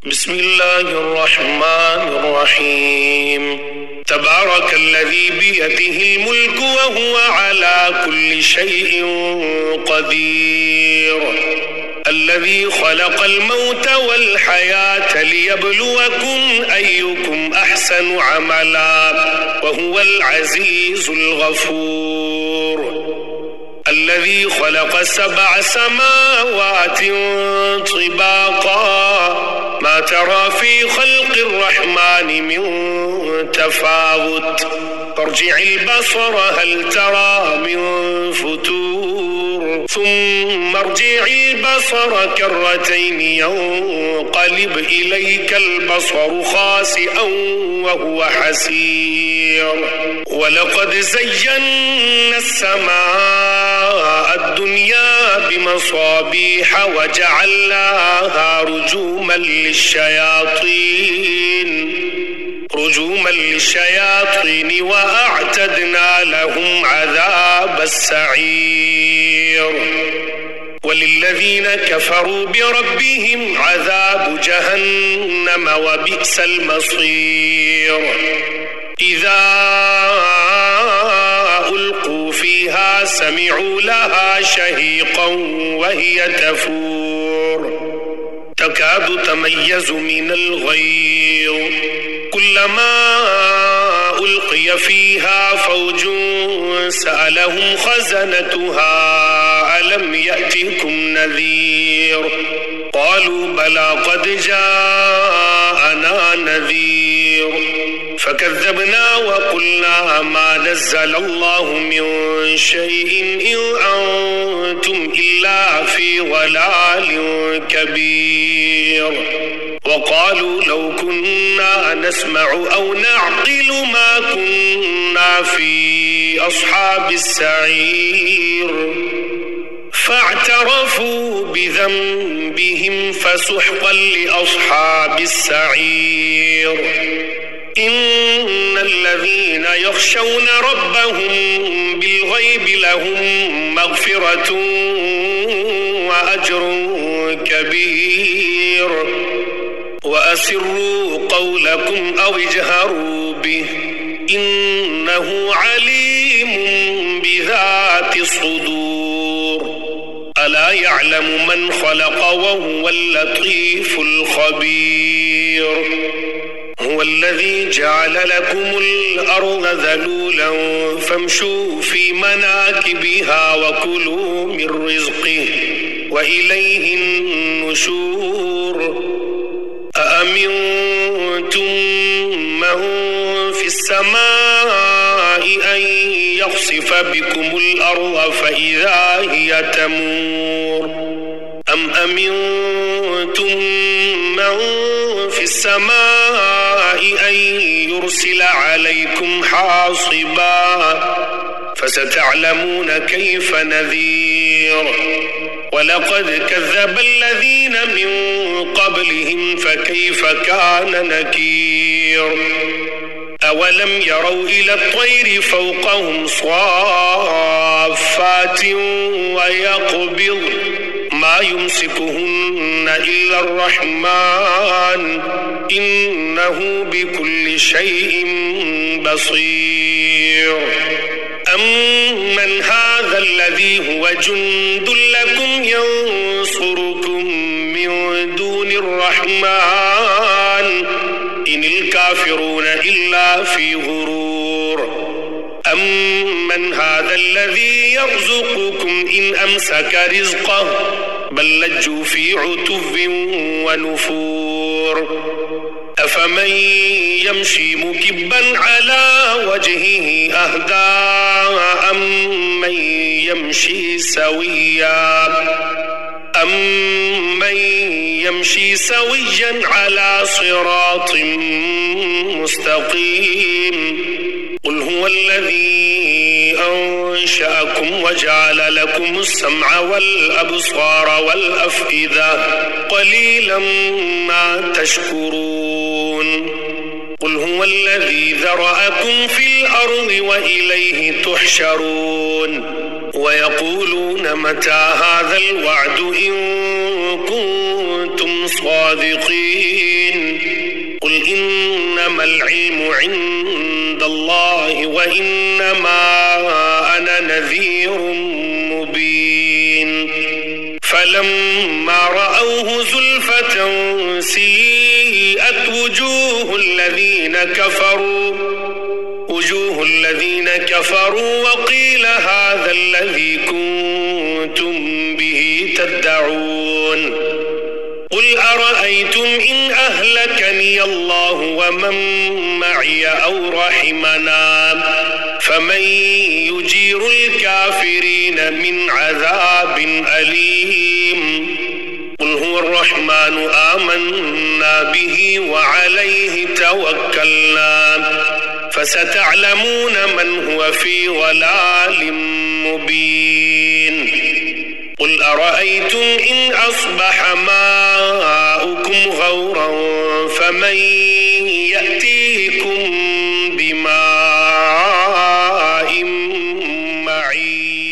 بسم الله الرحمن الرحيم. تبارك الذي بيده الملك وهو على كل شيء قدير، الذي خلق الموت والحياة ليبلوكم أيكم أحسن عملا وهو العزيز الغفور، الذي خلق 7 سماوات طباقا ما ترى في خلق الرحمن من تفاوت، فارجع البصر هل ترى من فتور، ثم ارجع البصر كرتين ينقلب إليك البصر خاسئا وهو حسير، ولقد زينا السماء الدنيا بمصابيح وجعلناها رجوما للشياطين وأعتدنا لهم عذاب السعير، وللذين كفروا بربهم عذاب جهنم وبئس المصير، إذا ألقوا فيها سمعوا لها شهيقا وهي تفور تكاد تميز من الغيظ، كلما ألقي فيها فوج سألهم خزنتها ألم يأتكم نذير، قالوا بلى قد جاءنا نذير، فكذبنا وقلنا ما نزل الله من شيء إن أنتم إلا في ضلال كبير، وقالوا لو كنا نسمع أو نعقل ما كنا في أصحاب السعير، فاعترفوا بذنبهم فسحقا لأصحاب السعير، إن الذين يخشون ربهم بالغيب لهم مغفرة وأجر كبير، وأسروا قولكم أو اجهروا به إنه عليم بذات الصدور، ألا يعلم من خلق وهو اللطيف الخبير، هو الذي جعل لكم الأرض ذلولا فامشوا في مناكبها وكلوا من رزقه وإليه النشور، أأمنتم من في السماء أن يخسف بكم الأرض فإذا هي تمور، أم أمنتم من في السماء أن يرسل عليكم حاصبا، فستعلمون كيف نذير، ولقد كذب الذين من قبلهم فكيف كان نكير، أولم يروا إلى الطير فوقهم صافات ويقبض ما يمسكهن إلا الرحمن إنه بكل شيء بصير، أمن هذا الذي هو جند لكم ينصركم من دون الرحمن إن الكافرون إلا في غرور، أمن هذا الذي يرزقكم إن أمسك رزقه بل لجوا في عتو ونفور، أفمن يمشي مكبا على وجهه أهدى أمن يمشي سويا على صراط مستقيم، قل هو الذي أنشأكم وجعل لكم السمع والأبصار والأفئدة قليلا ما تشكرون، قل هو الذي ذرأكم في الأرض وإليه تحشرون، ويقولون متى هذا الوعد إن كنتم كنتم صادقين قل إنما العلم عند الله وإنما أنا نذير مبين فلما رأوه زلفة سيئت وجوه الذين كفروا وقيل هذا الذي كنتم به تدعون قل أرأيتم إن أهلكني الله ومن معي أو رحمنا فمن يجير الكافرين من عذاب أليم قل هو الرحمن آمنا به وعليه توكلنا فستعلمون من هو في ضلال مبين قل أرأيتم إن أصبح ماؤكم غورا فمن يأتيكم بماء معين